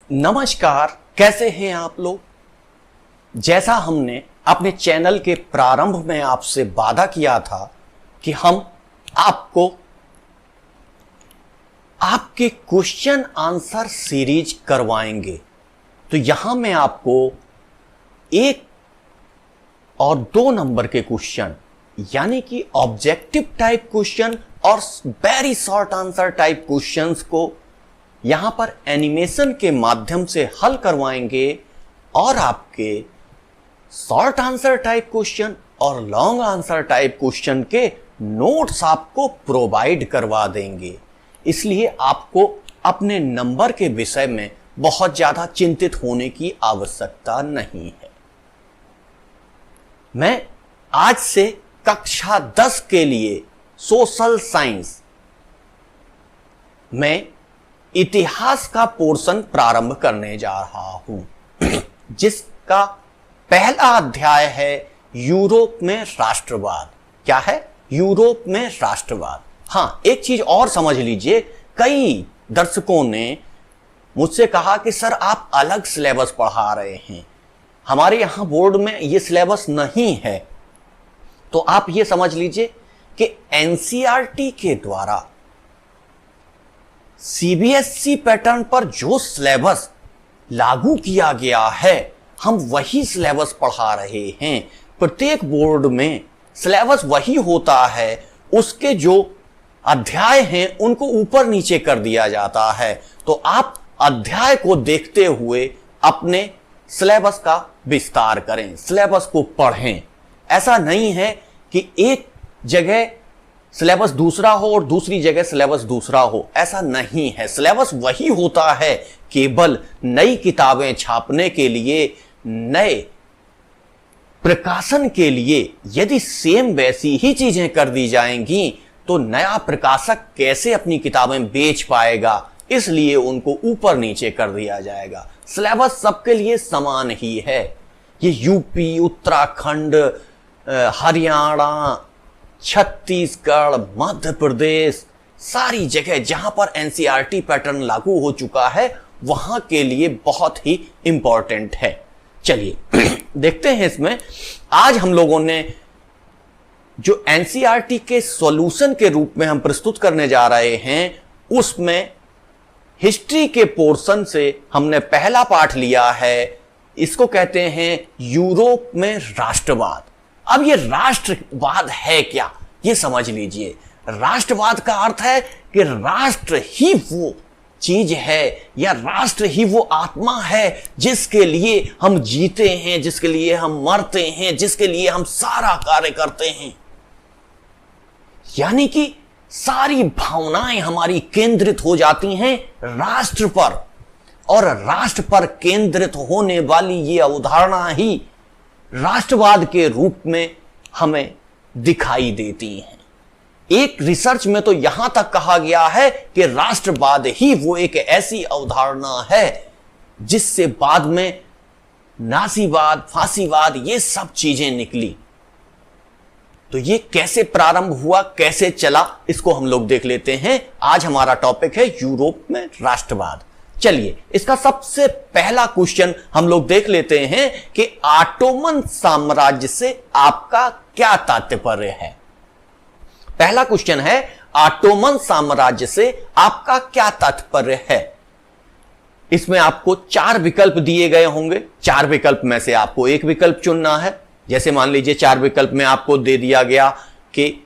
नमस्कार, कैसे हैं आप लोग। जैसा हमने अपने चैनल के प्रारंभ में आपसे वादा किया था कि हम आपको आपके क्वेश्चन आंसर सीरीज करवाएंगे, तो यहां मैं आपको 1 और 2 नंबर के क्वेश्चन यानी कि ऑब्जेक्टिव टाइप क्वेश्चन और very short answer type questions को यहां पर एनिमेशन के माध्यम से हल करवाएंगे और आपके शॉर्ट आंसर टाइप क्वेश्चन और लॉन्ग आंसर टाइप क्वेश्चन के नोट्स आपको प्रोवाइड करवा देंगे। इसलिए आपको अपने नंबर के विषय में बहुत ज्यादा चिंतित होने की आवश्यकता नहीं है। मैं आज से कक्षा 10 के लिए सोशल साइंस में इतिहास का पोर्शन प्रारंभ करने जा रहा हूं जिसका पहला अध्याय है यूरोप में राष्ट्रवाद। क्या है? यूरोप में राष्ट्रवाद। हां, एक चीज और समझ लीजिए, कई दर्शकों ने मुझसे कहा कि सर आप अलग सिलेबस पढ़ा रहे हैं, हमारे यहां बोर्ड में यह सिलेबस नहीं है। तो आप यह समझ लीजिए कि एनसीईआरटी के द्वारा सीबीएसई पैटर्न पर जो सिलेबस लागू किया गया है, हम वही सिलेबस पढ़ा रहे हैं। प्रत्येक बोर्ड में सिलेबस वही होता है, उसके जो अध्याय हैं उनको ऊपर नीचे कर दिया जाता है। तो आप अध्याय को देखते हुए अपने सिलेबस का विस्तार करें, सिलेबस को पढ़ें। ऐसा नहीं है कि एक जगह सिलेबस दूसरा हो और दूसरी जगह सिलेबस दूसरा हो, ऐसा नहीं है। सिलेबस वही होता है, केवल नई किताबें छापने के लिए, नए प्रकाशन के लिए यदि सेम वैसी ही चीजें कर दी जाएंगी तो नया प्रकाशक कैसे अपनी किताबें बेच पाएगा, इसलिए उनको ऊपर नीचे कर दिया जाएगा। सिलेबस सबके लिए समान ही है। ये यूपी, उत्तराखंड, हरियाणा, छत्तीसगढ़, मध्य प्रदेश, सारी जगह जहां पर एनसीईआरटी पैटर्न लागू हो चुका है वहां के लिए बहुत ही इंपॉर्टेंट है। चलिए देखते हैं इसमें। आज हम लोगों ने जो एनसीईआरटी के सॉल्यूशन के रूप में हम प्रस्तुत करने जा रहे हैं, उसमें हिस्ट्री के पोर्शन से हमने पहला पाठ लिया है। इसको कहते हैं यूरोप में राष्ट्रवाद। अब ये राष्ट्रवाद है क्या, ये समझ लीजिए। राष्ट्रवाद का अर्थ है कि राष्ट्र ही वो चीज है या राष्ट्र ही वो आत्मा है जिसके लिए हम जीते हैं, जिसके लिए हम मरते हैं, जिसके लिए हम सारा कार्य करते हैं। यानी कि सारी भावनाएं हमारी केंद्रित हो जाती हैं राष्ट्र पर, और राष्ट्र पर केंद्रित होने वाली ये अवधारणा ही राष्ट्रवाद के रूप में हमें दिखाई देती है। एक रिसर्च में तो यहां तक कहा गया है कि राष्ट्रवाद ही वो एक ऐसी अवधारणा है जिससे बाद में नासीवाद, फांसीवाद, ये सब चीजें निकली। तो ये कैसे प्रारंभ हुआ, कैसे चला, इसको हम लोग देख लेते हैं। आज हमारा टॉपिक है यूरोप में राष्ट्रवाद। चलिए इसका सबसे पहला क्वेश्चन हम लोग देख लेते हैं कि ऑटोमन साम्राज्य से आपका क्या तात्पर्य है। पहला क्वेश्चन है, ऑटोमन साम्राज्य से आपका क्या तात्पर्य है। इसमें आपको 4 विकल्प दिए गए होंगे। 4 विकल्प में से आपको एक विकल्प चुनना है। जैसे मान लीजिए 4 विकल्प में आपको दे दिया गया कि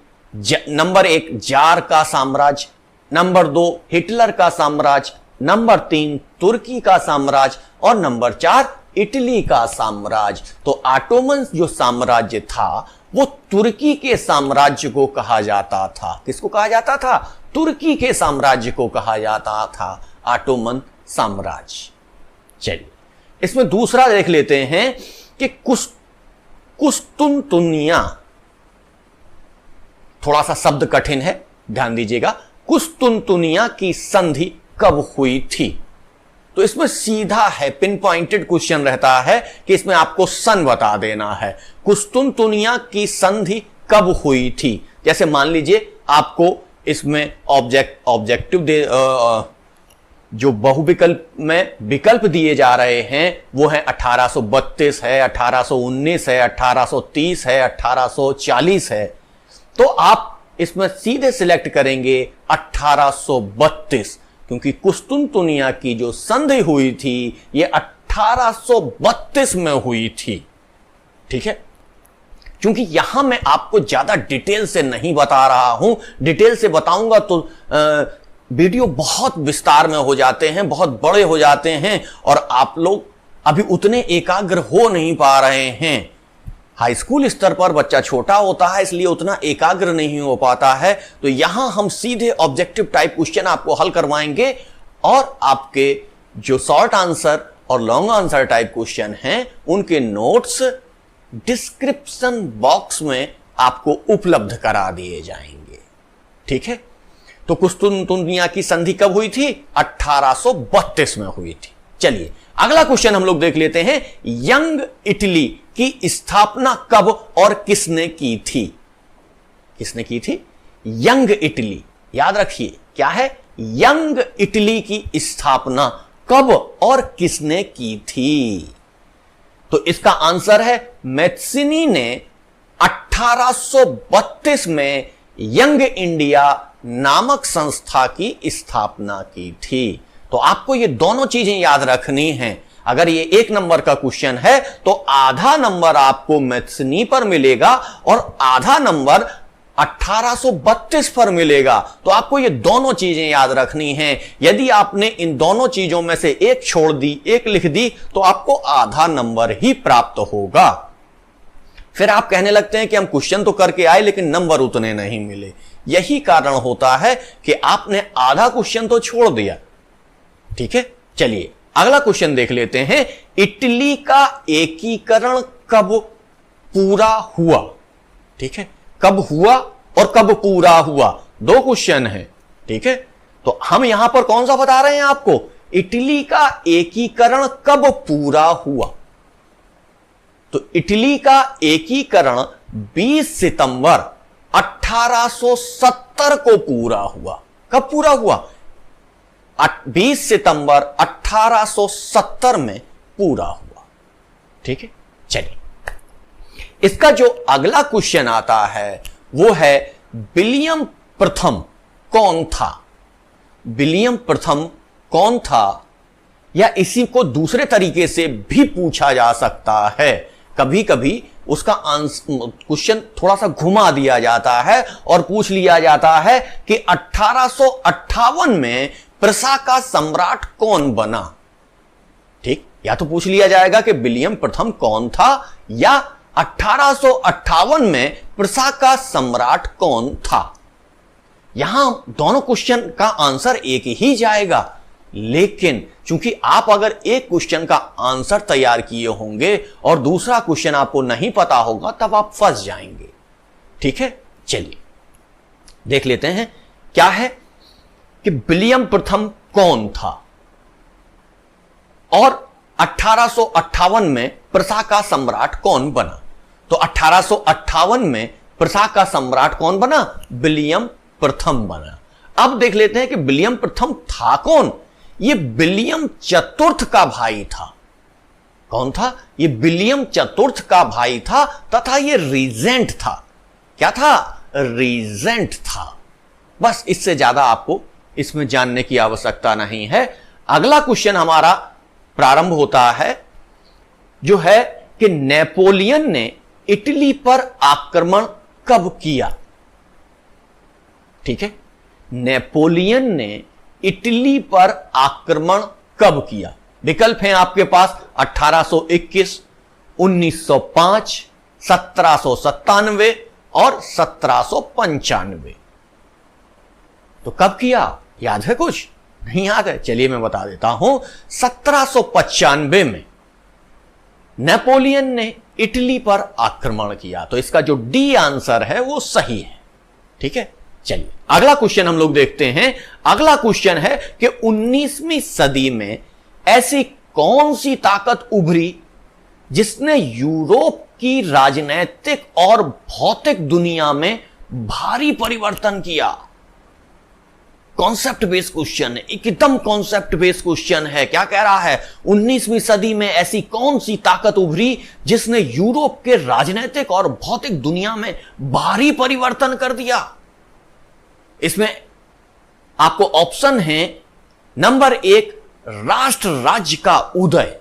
नंबर 1 जार का साम्राज्य, नंबर 2 हिटलर का साम्राज्य, नंबर 3 तुर्की का साम्राज्य और नंबर 4 इटली का साम्राज्य। तो ऑटोमन जो साम्राज्य था वो तुर्की के साम्राज्य को कहा जाता था। किसको कहा जाता था? तुर्की के साम्राज्य को कहा जाता था ऑटोमन साम्राज्य। चलिए इसमें दूसरा देख लेते हैं कि कुस्तुनतुनिया, थोड़ा सा शब्द कठिन है, ध्यान दीजिएगा। कुस्तुनतुनिया की संधि कब हुई थी? तो इसमें सीधा है, पिन पॉइंटेड क्वेश्चन रहता है कि इसमें आपको सन बता देना है। कुस्तुनतुनिया की संधि कब हुई थी? जैसे मान लीजिए आपको इसमें ऑब्जेक्टिव जो बहुविकल्प में विकल्प दिए जा रहे हैं वो है 1832 है, 1819 है, 1830 है, 1840 है। तो आप इसमें सीधे सिलेक्ट करेंगे 1832, क्योंकि कुस्तुनतुनिया की जो संधि हुई थी ये 1832 में हुई थी। ठीक है, क्योंकि यहां मैं आपको ज्यादा डिटेल से नहीं बता रहा हूं, डिटेल से बताऊंगा तो वीडियो बहुत विस्तार में हो जाते हैं, बहुत बड़े हो जाते हैं और आप लोग अभी उतने एकाग्र हो नहीं पा रहे हैं। हाई स्कूल स्तर पर बच्चा छोटा होता है, इसलिए उतना एकाग्र नहीं हो पाता है। तो यहां हम सीधे ऑब्जेक्टिव टाइप क्वेश्चन आपको हल करवाएंगे और आपके जो शॉर्ट आंसर और लॉन्ग आंसर टाइप क्वेश्चन हैं उनके नोट्स डिस्क्रिप्शन बॉक्स में आपको उपलब्ध करा दिए जाएंगे। ठीक है, तो कुस्तुनतुनिया की संधि कब हुई थी? 1832 में हुई थी। चलिए अगला क्वेश्चन हम लोग देख लेते हैं। यंग इटली की स्थापना कब और किसने की थी? किसने की थी? यंग इटली, याद रखिए क्या है? यंग इटली की स्थापना कब और किसने की थी? तो इसका आंसर है मैत्सिनी ने 1832 में यंग इंडिया नामक संस्था की स्थापना की थी। तो आपको ये दोनों चीजें याद रखनी हैं। अगर ये 1 नंबर का क्वेश्चन है तो आधा नंबर आपको मैत्सिनी पर मिलेगा और आधा नंबर 1832 पर मिलेगा। तो आपको ये दोनों चीजें याद रखनी हैं। यदि आपने इन दोनों चीजों में से एक छोड़ दी, एक लिख दी, तो आपको आधा नंबर ही प्राप्त होगा। फिर आप कहने लगते हैं कि हम क्वेश्चन तो करके आए लेकिन नंबर उतने नहीं मिले। यही कारण होता है कि आपने आधा क्वेश्चन तो छोड़ दिया। ठीक है, चलिए अगला क्वेश्चन देख लेते हैं। इटली का एकीकरण कब पूरा हुआ? ठीक है, कब हुआ और कब पूरा हुआ, 2 क्वेश्चन है। ठीक है, तो हम यहां पर कौन सा बता रहे हैं आपको? इटली का एकीकरण कब पूरा हुआ? तो इटली का एकीकरण 20 सितंबर 1870 को पूरा हुआ। कब पूरा हुआ? 20 सितंबर 1870 में पूरा हुआ। ठीक है, चलिए इसका जो अगला क्वेश्चन आता है वो है विलियम प्रथम कौन था? विलियम प्रथम कौन था? या इसी को दूसरे तरीके से भी पूछा जा सकता है। कभी कभी उसका क्वेश्चन थोड़ा सा घुमा दिया जाता है और पूछ लिया जाता है कि 1858 में प्रसा का सम्राट कौन बना? ठीक, या तो पूछ लिया जाएगा कि विलियम प्रथम कौन था या 1858 में प्रसा का सम्राट कौन था। यहां दोनों क्वेश्चन का आंसर एक ही जाएगा, लेकिन चूंकि आप अगर एक क्वेश्चन का आंसर तैयार किए होंगे और दूसरा क्वेश्चन आपको नहीं पता होगा तब आप फंस जाएंगे। ठीक है, चलिए देख लेते हैं क्या है कि विलियम प्रथम कौन था और 1858 में प्रसा का सम्राट कौन बना। तो 1858 में प्रसा का सम्राट कौन बना? विलियम प्रथम बना। अब देख लेते हैं कि विलियम प्रथम था कौन? ये विलियम चतुर्थ का भाई था। कौन था? ये विलियम चतुर्थ का भाई था तथा ये रीजेंट था। क्या था? रीजेंट था। बस इससे ज्यादा आपको इसमें जानने की आवश्यकता नहीं है। अगला क्वेश्चन हमारा प्रारंभ होता है जो है कि नेपोलियन ने इटली पर आक्रमण कब किया? ठीक है, नेपोलियन ने इटली पर आक्रमण कब किया? विकल्प हैं आपके पास 1821, 1905, 1797 और 1795। तो कब किया? याद है? कुछ नहीं याद है? चलिए मैं बता देता हूं। 1795 में नेपोलियन ने इटली पर आक्रमण किया। तो इसका जो डी आंसर है वो सही है। ठीक है, चलिए अगला क्वेश्चन हम लोग देखते हैं। अगला क्वेश्चन है कि 19वीं सदी में ऐसी कौन सी ताकत उभरी जिसने यूरोप की राजनैतिक और भौतिक दुनिया में भारी परिवर्तन किया? कॉन्सेप्ट बेस्ड क्वेश्चन है, एकदम कॉन्सेप्ट बेस्ड क्वेश्चन है। क्या कह रहा है, 19वीं सदी में ऐसी कौन सी ताकत उभरी जिसने यूरोप के राजनीतिक और भौतिक दुनिया में भारी परिवर्तन कर दिया। इसमें आपको ऑप्शन है, नंबर 1 राष्ट्र राज्य का उदय,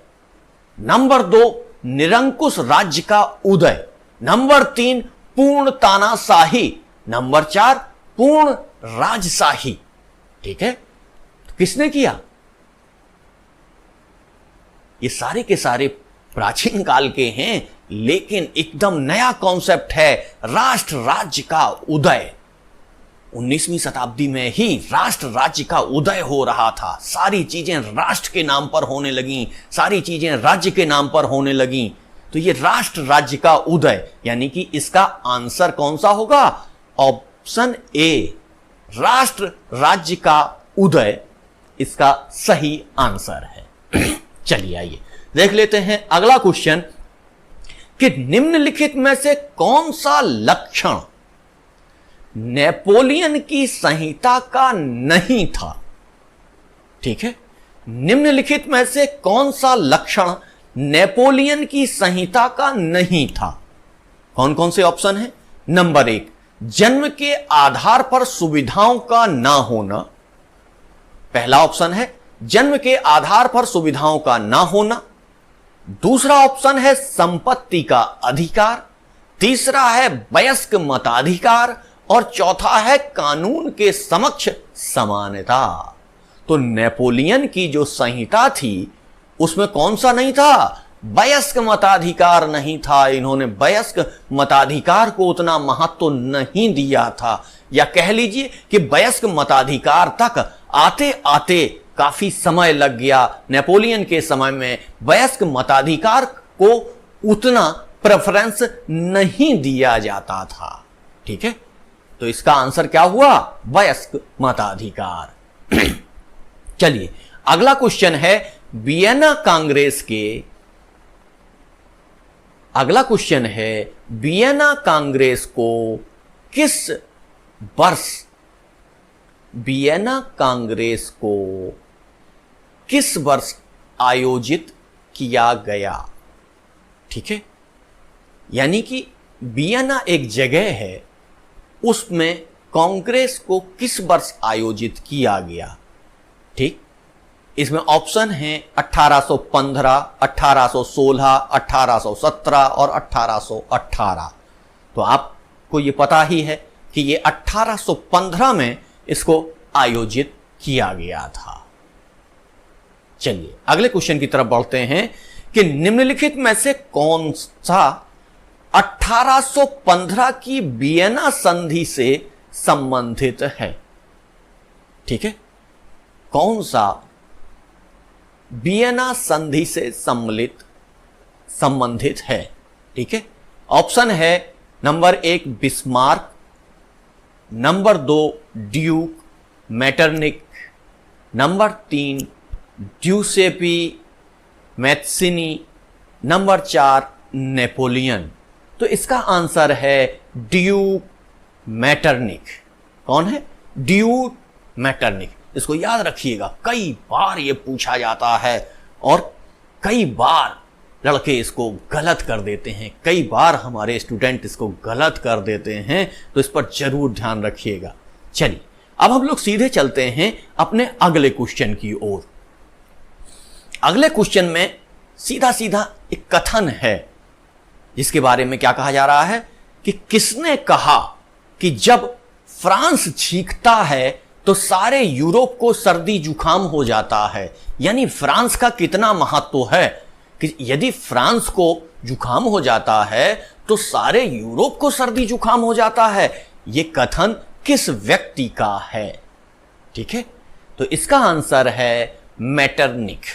नंबर 2 निरंकुश राज्य का उदय, नंबर 3 पूर्ण तानाशाही, नंबर 4 पूर्ण राजशाही। ठीक है, तो किसने किया? ये सारे के सारे प्राचीन काल के हैं, लेकिन एकदम नया कॉन्सेप्ट है राष्ट्र राज्य का उदय। 19वीं शताब्दी में ही राष्ट्र राज्य का उदय हो रहा था। सारी चीजें राष्ट्र के नाम पर होने लगी, सारी चीजें राज्य के नाम पर होने लगी। तो ये राष्ट्र राज्य का उदय, यानी कि इसका आंसर कौन सा होगा? ऑप्शन ए, राष्ट्र राज्य का उदय इसका सही आंसर है। चलिए आइए देख लेते हैं अगला क्वेश्चन कि निम्नलिखित में से कौन सा लक्षण नेपोलियन की संहिता का नहीं था? ठीक है, निम्नलिखित में से कौन सा लक्षण नेपोलियन की संहिता का नहीं था? कौन कौन से ऑप्शन है? नंबर 1, जन्म के आधार पर सुविधाओं का ना होना। पहला ऑप्शन है जन्म के आधार पर सुविधाओं का ना होना। दूसरा ऑप्शन है संपत्ति का अधिकार। तीसरा है वयस्क मताधिकार और चौथा है कानून के समक्ष समानता। तो नेपोलियन की जो संहिता थी उसमें कौन सा नहीं था? वयस्क मताधिकार नहीं था। इन्होंने वयस्क मताधिकार को उतना महत्व नहीं दिया था, या कह लीजिए कि वयस्क मताधिकार तक आते आते काफी समय लग गया। नेपोलियन के समय में वयस्क मताधिकार को उतना प्रेफरेंस नहीं दिया जाता था। ठीक है, तो इसका आंसर क्या हुआ? वयस्क मताधिकार। चलिए अगला क्वेश्चन है वियना कांग्रेस के, अगला क्वेश्चन है वियना कांग्रेस को किस वर्ष, वियना कांग्रेस को किस वर्ष आयोजित किया गया? ठीक है, यानी कि वियना एक जगह है, उसमें कांग्रेस को किस वर्ष आयोजित किया गया? ठीक, इसमें ऑप्शन है 1815, 1816, 1817 और 1818। तो आपको यह पता ही है कि यह 1815 में इसको आयोजित किया गया था। चलिए अगले क्वेश्चन की तरफ बढ़ते हैं कि निम्नलिखित में से कौन सा 1815 की वियना संधि से संबंधित है? ठीक है, कौन सा वियना संधि से संबंधित है? ठीक है, ऑप्शन है number 1 Bismarck, number 2 Duke Metternich, number 3 Giuseppe Mazzini, number 4 Napoleon. तो इसका आंसर है ड्यूक मेटरनिक। कौन है? Duke Metternich. इसको याद रखिएगा, कई बार ये पूछा जाता है और कई बार लड़के इसको गलत कर देते हैं, कई बार हमारे स्टूडेंट इसको गलत कर देते हैं, तो इस पर जरूर ध्यान रखिएगा। चलिए अब हम लोग सीधे चलते हैं अपने अगले क्वेश्चन की ओर। अगले क्वेश्चन में सीधा सीधा एक कथन है, जिसके बारे में क्या कहा जा रहा है कि किसने कहा कि जब फ्रांस छींकता है तो सारे यूरोप को सर्दी जुकाम हो जाता है। यानी फ्रांस का कितना महत्व है कि यदि फ्रांस को जुकाम हो जाता है तो सारे यूरोप को सर्दी जुकाम हो जाता है। यह कथन किस व्यक्ति का है? ठीक है, तो इसका आंसर है मेटरनिक।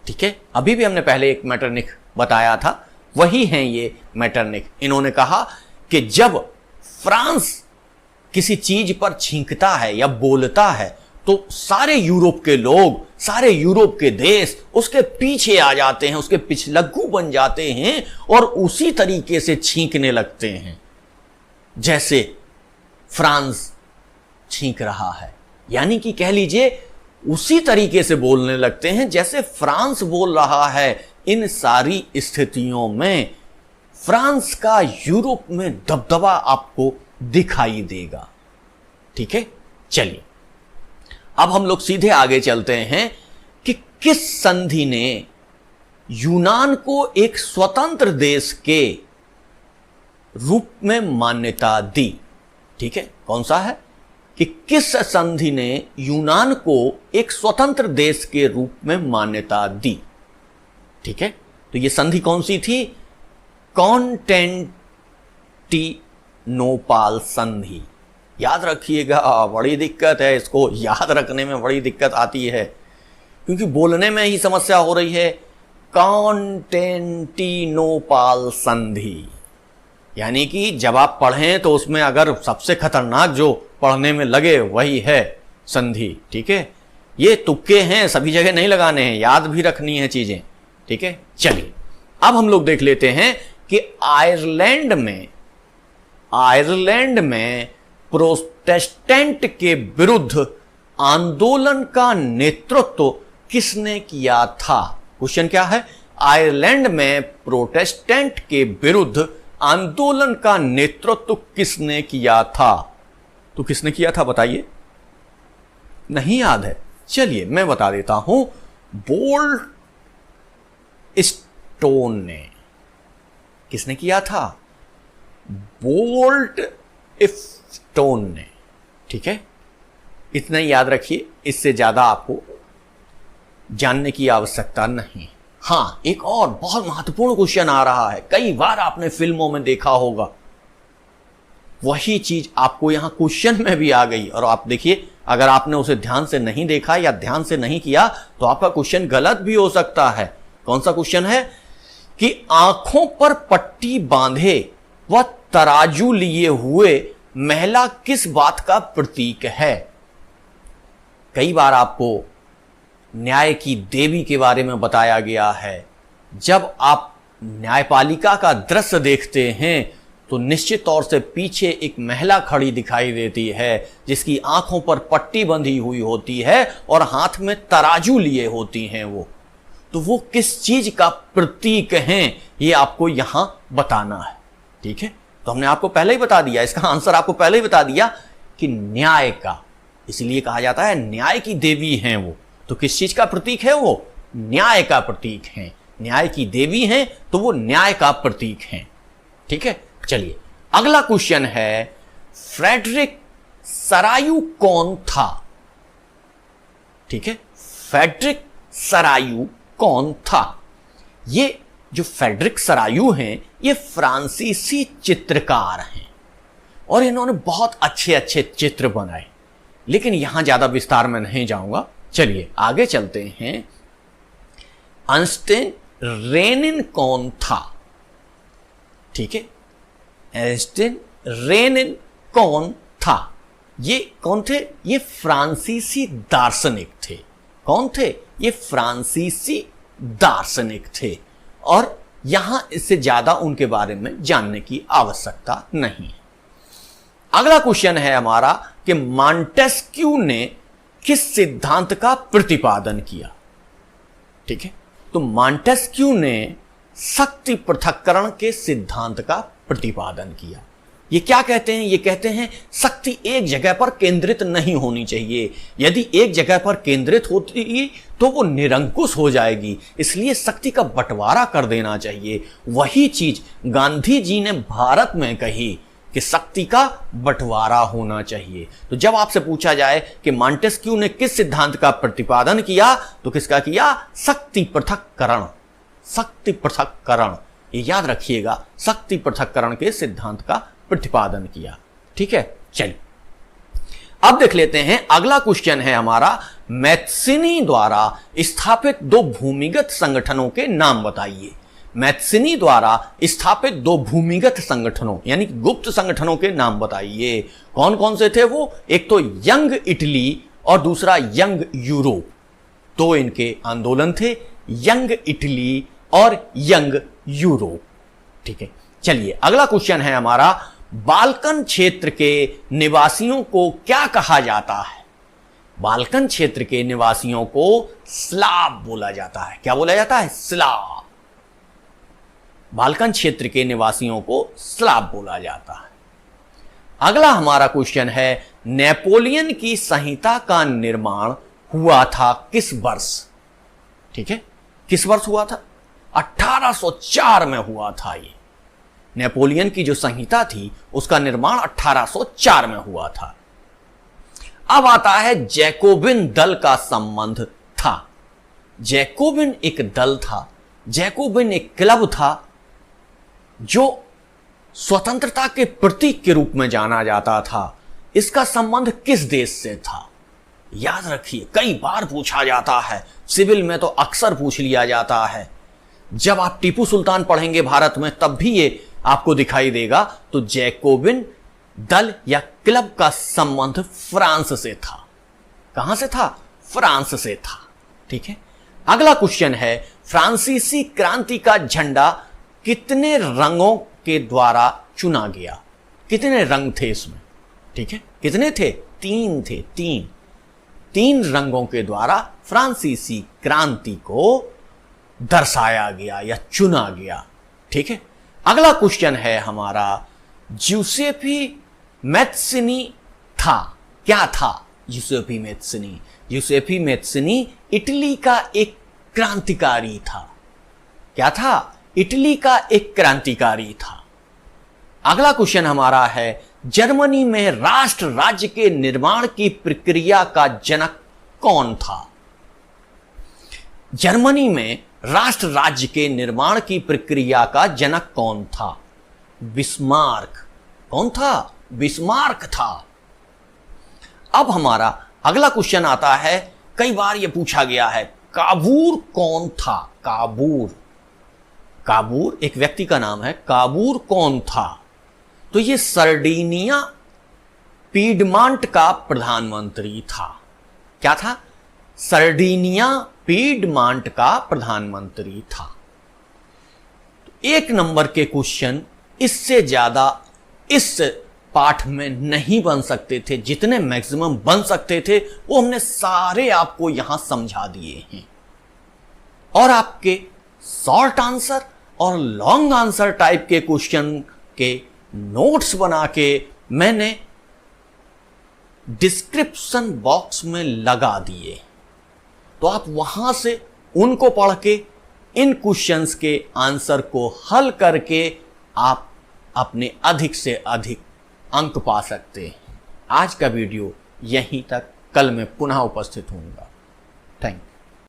ठीक है, अभी भी हमने पहले एक मेटरनिक बताया था, वही हैं ये मेटरनिक। इन्होंने कहा कि जब फ्रांस किसी चीज पर छींकता है या बोलता है तो सारे यूरोप के लोग, सारे यूरोप के देश उसके पीछे आ जाते हैं, उसके पिछलग्गू बन जाते हैं और उसी तरीके से छींकने लगते हैं जैसे फ्रांस छींक रहा है। यानी कि कह लीजिए उसी तरीके से बोलने लगते हैं जैसे फ्रांस बोल रहा है। इन सारी स्थितियों में फ्रांस का यूरोप में दबदबा आपको दिखाई देगा। ठीक है, चलिए अब हम लोग सीधे आगे चलते हैं कि किस संधि ने यूनान को एक स्वतंत्र देश के रूप में मान्यता दी। ठीक है, कौन सा है कि किस संधि ने यूनान को एक स्वतंत्र देश के रूप में मान्यता दी। ठीक है, तो यह संधि कौन सी थी? कॉन्स्टेंटिनोपल संधि। याद रखिएगा, बड़ी दिक्कत है, इसको याद रखने में बड़ी दिक्कत आती है क्योंकि बोलने में ही समस्या हो रही है। कॉन्स्टेंटिनोपल संधि, यानी कि जब आप पढ़ें तो उसमें अगर सबसे खतरनाक जो पढ़ने में लगे वही है संधि। ठीक है, ये तुक्के हैं, सभी जगह नहीं लगाने हैं, याद भी रखनी है चीजें। ठीक है, चलिए अब हम लोग देख लेते हैं कि आयरलैंड में प्रोटेस्टेंट के विरुद्ध आंदोलन का नेतृत्व किसने किया था। क्वेश्चन क्या है? आयरलैंड में प्रोटेस्टेंट के विरुद्ध आंदोलन का नेतृत्व किसने किया था? तो किसने किया था बताइए? नहीं याद है? चलिए मैं बता देता हूं, बोल्ट स्टोन ने। किसने किया था? बोल्ट स्टोन ने। ठीक है, इतना ही याद रखिए, इससे ज्यादा आपको जानने की आवश्यकता नहीं। हां, एक और बहुत महत्वपूर्ण क्वेश्चन आ रहा है, कई बार आपने फिल्मों में देखा होगा, वही चीज आपको यहां क्वेश्चन में भी आ गई। और आप देखिए, अगर आपने उसे ध्यान से नहीं देखा या ध्यान से नहीं किया तो आपका क्वेश्चन गलत भी हो सकता है। कौन सा क्वेश्चन है? कि आंखों पर पट्टी बांधे व तराजू लिए हुए महिला किस बात का प्रतीक है? कई बार आपको न्याय की देवी के बारे में बताया गया है। जब आप न्यायपालिका का दृश्य देखते हैं तो निश्चित तौर से पीछे एक महिला खड़ी दिखाई देती है जिसकी आंखों पर पट्टी बंधी हुई होती है और हाथ में तराजू लिए होती हैं। वो किस चीज का प्रतीक हैं, ये आपको यहां बताना है। ठीक है, तो हमने आपको पहले ही बता दिया, इसका आंसर आपको पहले ही बता दिया कि न्याय का, इसलिए कहा जाता है न्याय की देवी हैं वो। तो किस चीज का प्रतीक है वो? न्याय का प्रतीक है। न्याय की देवी हैं तो वो न्याय का प्रतीक हैं। ठीक है, चलिए अगला क्वेश्चन है, फ्रेडरिक सरायु कौन था? ठीक है, फ्रेडरिक सरायु कौन था? ये जो फ्रेडरिक सरायु हैं ये फ्रांसीसी चित्रकार हैं और इन्होंने बहुत अच्छे अच्छे चित्र बनाए, लेकिन यहां ज्यादा विस्तार में नहीं जाऊंगा। चलिए आगे चलते हैं। अर्नस्ट रेनिन कौन था? ठीक है, अर्नस्ट रेनिन कौन था? ये कौन थे? ये फ्रांसीसी दार्शनिक थे। कौन थे? ये फ्रांसीसी दार्शनिक थे और यहां इससे ज्यादा उनके बारे में जानने की आवश्यकता नहीं है। अगला क्वेश्चन है हमारा कि मॉन्टेस्क्यू ने किस सिद्धांत का प्रतिपादन किया? ठीक है, तो मॉन्टेस्क्यू ने शक्ति पृथक्करण के सिद्धांत का प्रतिपादन किया। ये क्या कहते हैं? ये कहते हैं शक्ति एक जगह पर केंद्रित नहीं होनी चाहिए। यदि एक जगह पर केंद्रित होती तो वो निरंकुश हो जाएगी, इसलिए शक्ति का बंटवारा कर देना चाहिए। वही चीज गांधी जी ने भारत में कही कि शक्ति का बंटवारा होना चाहिए। तो जब आपसे पूछा जाए कि मॉन्टेस्क्यू ने किस सिद्धांत का प्रतिपादन किया, तो किसका किया? शक्ति पृथक्करण। शक्ति पृथक्करण, ये याद रखिएगा, शक्ति पृथक्करण के सिद्धांत का प्रतिपादन किया। ठीक है, चलिए अब देख लेते हैं। अगला क्वेश्चन है हमारा, मैथ्सिनी द्वारा स्थापित दो भूमिगत संगठनों के नाम बताइए। मैथ्सिनी द्वारा स्थापित दो भूमिगत संगठनों यानी गुप्त संगठनों के नाम बताइए। कौन कौन से थे वो? एक तो यंग इटली और दूसरा यंग यूरोप। तो इनके आंदोलन थे, यंग इटली और यंग यूरोप। ठीक है, चलिए अगला क्वेश्चन है हमारा, बाल्कन क्षेत्र के निवासियों को क्या कहा जाता है? बाल्कन क्षेत्र के निवासियों को स्लाव बोला जाता है। क्या बोला जाता है? स्लाव। बाल्कन क्षेत्र के निवासियों को स्लाव बोला जाता है। अगला हमारा क्वेश्चन है, नेपोलियन की संहिता का निर्माण हुआ था किस वर्ष? ठीक है, किस वर्ष हुआ था? 1804 में हुआ था। ये नेपोलियन की जो संहिता थी उसका निर्माण 1804 में हुआ था। अब आता है जैकोबिन दल का संबंध था। जैकोबिन एक दल था, जैकोबिन एक क्लब था जो स्वतंत्रता के प्रतीक के रूप में जाना जाता था। इसका संबंध किस देश से था? याद रखिए, कई बार पूछा जाता है, सिविल में तो अक्सर पूछ लिया जाता है। जब आप टीपू सुल्तान पढ़ेंगे भारत में तब भी ये आपको दिखाई देगा। तो जैकोबिन दल या क्लब का संबंध फ्रांस से था। कहां से था? फ्रांस से था। ठीक है, अगला क्वेश्चन है, फ्रांसीसी क्रांति का झंडा कितने रंगों के द्वारा चुना गया? कितने रंग थे इसमें? ठीक है, कितने थे? 3 थे। तीन रंगों के द्वारा फ्रांसीसी क्रांति को दर्शाया गया या चुना गया। ठीक है, अगला क्वेश्चन है हमारा, ज्यूसेपी मैत्सिनी था। क्या था ज्यूसेपी मैत्सिनी? ज्यूसेपी मैत्सिनी इटली का एक क्रांतिकारी था। क्या था? इटली का एक क्रांतिकारी था। अगला क्वेश्चन हमारा है, जर्मनी में राष्ट्र राज्य के निर्माण की प्रक्रिया का जनक कौन था? जर्मनी में राष्ट्र राज्य के निर्माण की प्रक्रिया का जनक कौन था? बिस्मार्क। कौन था? बिस्मार्क था। अब हमारा अगला क्वेश्चन आता है, कई बार यह पूछा गया है, काबूर कौन था? काबूर। काबूर एक व्यक्ति का नाम है। काबूर कौन था? तो ये सर्डिनिया पीडमांट का प्रधानमंत्री था। क्या था? सर्डिनिया पीडमांट का प्रधानमंत्री था। तो 1 नंबर के क्वेश्चन इससे ज्यादा इस पाठ में नहीं बन सकते थे। जितने मैक्सिमम बन सकते थे वो हमने सारे आपको यहां समझा दिए हैं। और आपके शॉर्ट आंसर और लॉन्ग आंसर टाइप के क्वेश्चन के नोट्स बना के मैंने डिस्क्रिप्शन बॉक्स में लगा दिए। तो आप वहां से उनको पढ़ के इन क्वेश्चंस के आंसर को हल करके आप अपने अधिक से अधिक अंक पा सकते हैं। आज का वीडियो यहीं तक, कल मैं पुनः उपस्थित होऊंगा। Thank you.